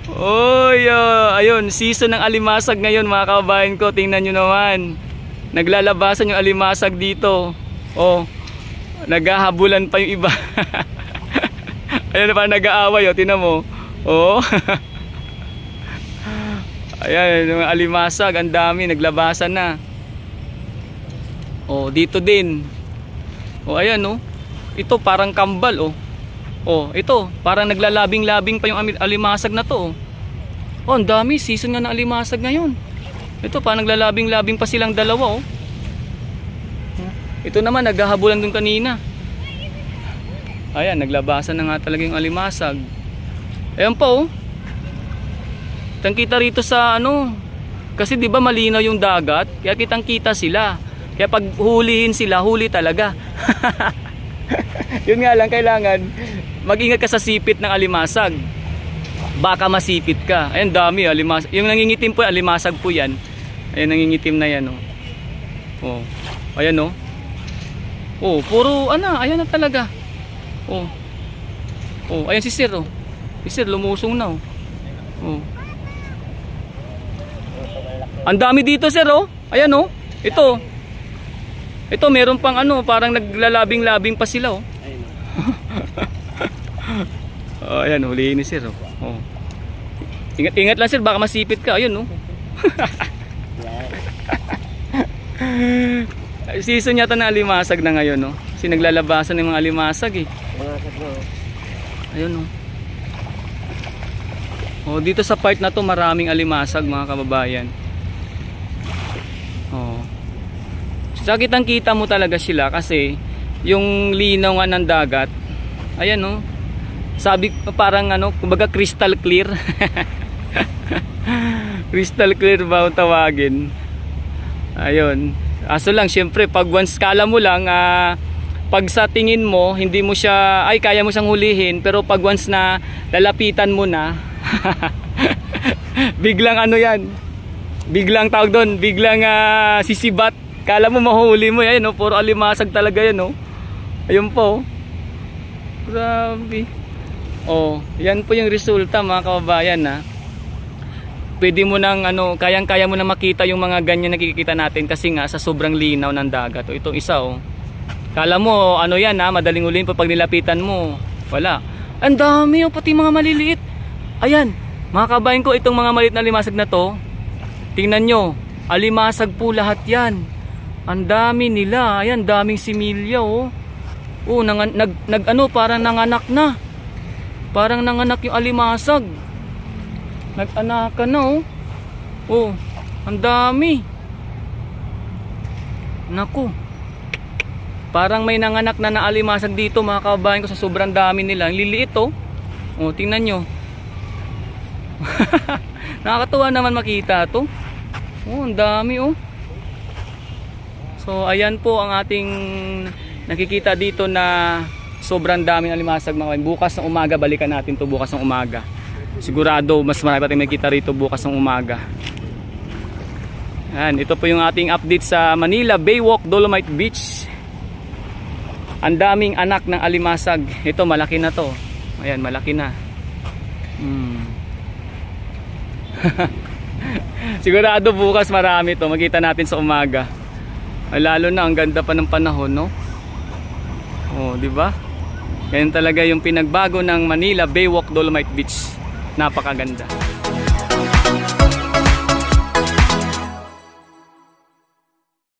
Oy, ayun, season ng alimasag ngayon mga kababayan ko. Tingnan nyo naman. Naglalabasan yung alimasag dito. Oh, naghahabulan pa yung iba. Ayun, parang nag-aaway, oh, tingnan mo. Oh. Ayan, yung alimasag, ang dami, naglabasan na. Oh, dito din. Oh, ayan, oh. Ito parang kambal, oh. Oh, ito, parang naglalabing-labing pa yung alimasag na to. Oh, ang dami, season nga ng alimasag ngayon. Ito, parang naglalabing-labing pa silang dalawa, oh. Ito naman, naghahabulan dun kanina. Ayan, naglabasan na nga talaga yung alimasag. Ayan pa, oh. Kitang-kita rito sa ano, kasi di ba malinaw yung dagat, kaya kitang-kita sila. Kaya pag hulihin sila, huli talaga. Yun nga lang, kailangan mag-ingat ka sa sipit ng alimasag. Baka masipit ka. Ayan, dami alimasag. Yung nangingitim po, alimasag po yan. Ayan, nangingitim na yan, oh. Oh. Ayan, oh. Oh, puro ayan na talaga. Oh. Oh, ayan si Sir, oh. Si Sir lumusong na, oh. Oh. Ang dami dito, Sir, oh. Ayan, oh. Ito. Ito, meron pang parang naglalabing-labing pa sila, oh. Oh, ayan, hulihin ni Sir, oh. Oh. Ingat lang, Sir, baka masipit ka. Ayun, oh. Season yata na alimasag na ngayon, no? Kasi naglalabasan ng mga alimasag, eh. Ayun, oh. Oh, dito sa part na to maraming alimasag, mga kababayan. Oh. So, kitang-kita mo talaga sila kasi yung linaw nga ng dagat. Ayan, oh. Sabi parang kumbaga crystal clear. Crystal clear ba ang tawagin? Ayun. Aso lang, syempre, pag once kala mo lang, pag sa tingin mo, hindi mo siya, kaya mo siyang hulihin, pero pag once na lalapitan mo na, biglang yan, biglang tawag doon, biglang sisibat, kala mo mahuli mo, yan, puro alimasag talaga yan, oh. Ayun po, grabe. Oh, yan po yung resulta, mga kababayan, ha. Pwede mo nang kayang-kaya mo na makita yung mga ganyan nakikita natin kasi nga sa sobrang linaw ng dagat. Ito isa, oh. Kala mo yan, madaling ulihin pag nilapitan mo. Wala. Ang dami, oh, pati mga maliliit. Ayan, mga kababayan ko, itong mga maliit na alimasag na to, tingnan nyo, alimasag po lahat yan. Ang dami nila. Ayan, daming similya, oh. Oh, parang nanganak na. Parang nanganak yung alimasag. Nag-anakan na, oh. Oh, ang dami. Naku. Parang may nanganak na alimasag dito, mga kababayan ko, sa sobrang dami nila. Ang liliit, oh. Oh, tingnan nyo. Nakakatuwa naman makita to. Oh, ang dami, oh. So, ayan po ang ating nakikita dito na sobrang daming alimasag, mga kababayan. Bukas ng umaga, balikan natin to bukas ng umaga. Sigurado mas marami pa tayong makikita rito bukas ng umaga. Yan, ito po yung ating update sa Manila Baywalk Dolomite Beach. Ang daming anak ng alimasag. Ito, malaki na to. Ayan, malaki na. Sigurado bukas marami to, makita natin sa umaga. Lalo na ang ganda pa ng panahon, no? Oh, di ba? Ganyan talaga yung pinagbago ng Manila Baywalk Dolomite Beach. Napakaganda.